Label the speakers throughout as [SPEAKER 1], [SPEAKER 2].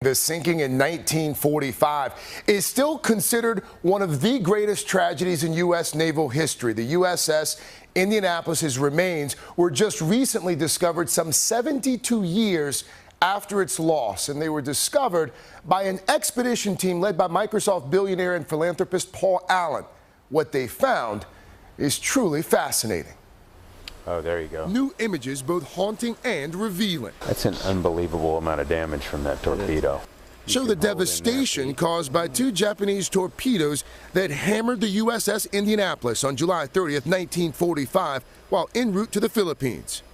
[SPEAKER 1] The sinking in 1945 is still considered one of the greatest tragedies in U.S. naval history. The USS Indianapolis's remains were just recently discovered some 72 years after its loss, and they were discovered by an expedition team led by Microsoft billionaire and philanthropist Paul Allen. What they found is truly fascinating.
[SPEAKER 2] Oh, there you go.
[SPEAKER 1] New images both haunting and revealing.
[SPEAKER 2] That's an unbelievable amount of damage from that torpedo.
[SPEAKER 1] Show the devastation caused by two Japanese torpedoes that hammered the USS Indianapolis on July 30th, 1945, while en route to the Philippines.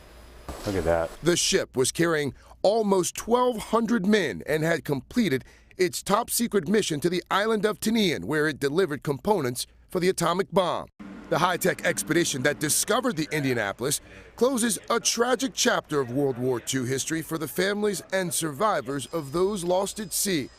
[SPEAKER 2] Look at that.
[SPEAKER 1] The ship was carrying almost 1,200 men and had completed its top-secret mission to the island of Tinian, where it delivered components for the atomic bomb. The high-tech expedition that discovered the Indianapolis closes a tragic chapter of World War II history for the families and survivors of those lost at sea.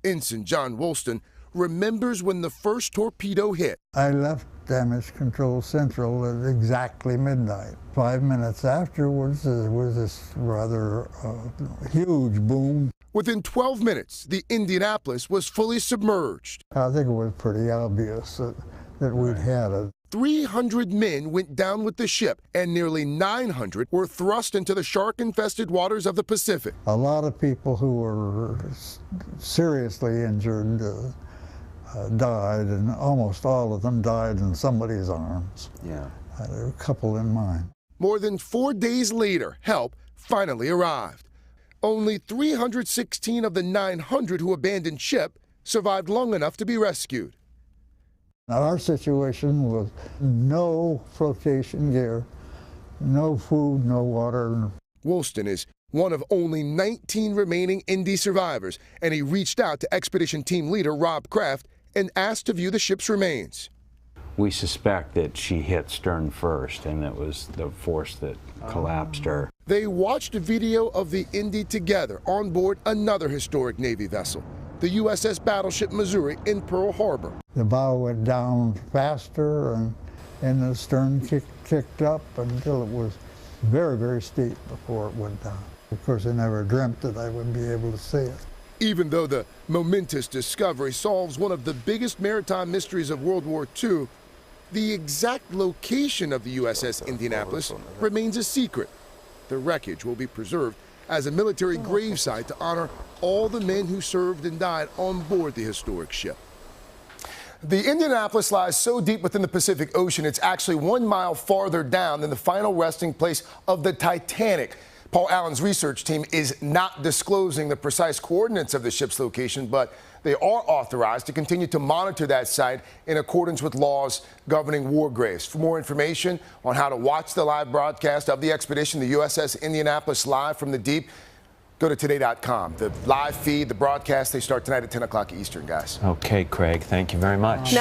[SPEAKER 1] Ensign John Woolston remembers when the first torpedo hit.
[SPEAKER 3] I left Damage Control Central at exactly midnight. 5 minutes afterwards, there was this rather huge boom.
[SPEAKER 1] Within 12 minutes, the Indianapolis was fully submerged.
[SPEAKER 3] I think it was pretty obvious that we'd had it.
[SPEAKER 1] 300 men went down with the ship, and nearly 900 were thrust into the shark-infested waters of the Pacific.
[SPEAKER 3] A lot of people who were seriously injured died, and almost all of them died in somebody's arms.
[SPEAKER 2] Yeah.
[SPEAKER 3] There were a couple in mine.
[SPEAKER 1] More than 4 days later, help finally arrived. Only 316 of the 900 who abandoned ship survived long enough to be rescued.
[SPEAKER 3] Now, our situation was no flotation gear, no food, no water.
[SPEAKER 1] Woolston is one of only 19 remaining Indy survivors, and he reached out to expedition team leader Rob Kraft and asked to view the ship's remains.
[SPEAKER 2] We suspect that she hit stern first, and it was the force that collapsed her.
[SPEAKER 1] They watched a video of the Indy together on board another historic Navy vessel, the USS Battleship Missouri in Pearl Harbor.
[SPEAKER 3] The bow went down faster, and the stern kicked up until it was very, very steep before it went down. Of course, I never dreamt that I would be able to see it.
[SPEAKER 1] Even though the momentous discovery solves one of the biggest maritime mysteries of World War II, the exact location of the USS Indianapolis remains a secret. The wreckage will be preserved as a military gravesite to honor all the men who served and died on board the historic ship. The Indianapolis lies so deep within the Pacific Ocean, it's actually 1 mile farther down than the final resting place of the Titanic. Paul Allen's research team is not disclosing the precise coordinates of the ship's location, but they are authorized to continue to monitor that site in accordance with laws governing war graves. For more information on how to watch the live broadcast of the expedition, the USS Indianapolis Live from the Deep, go to today.com. The live feed, the broadcast, they start tonight at 10 o'clock Eastern, guys.
[SPEAKER 4] Okay, Craig, thank you very much.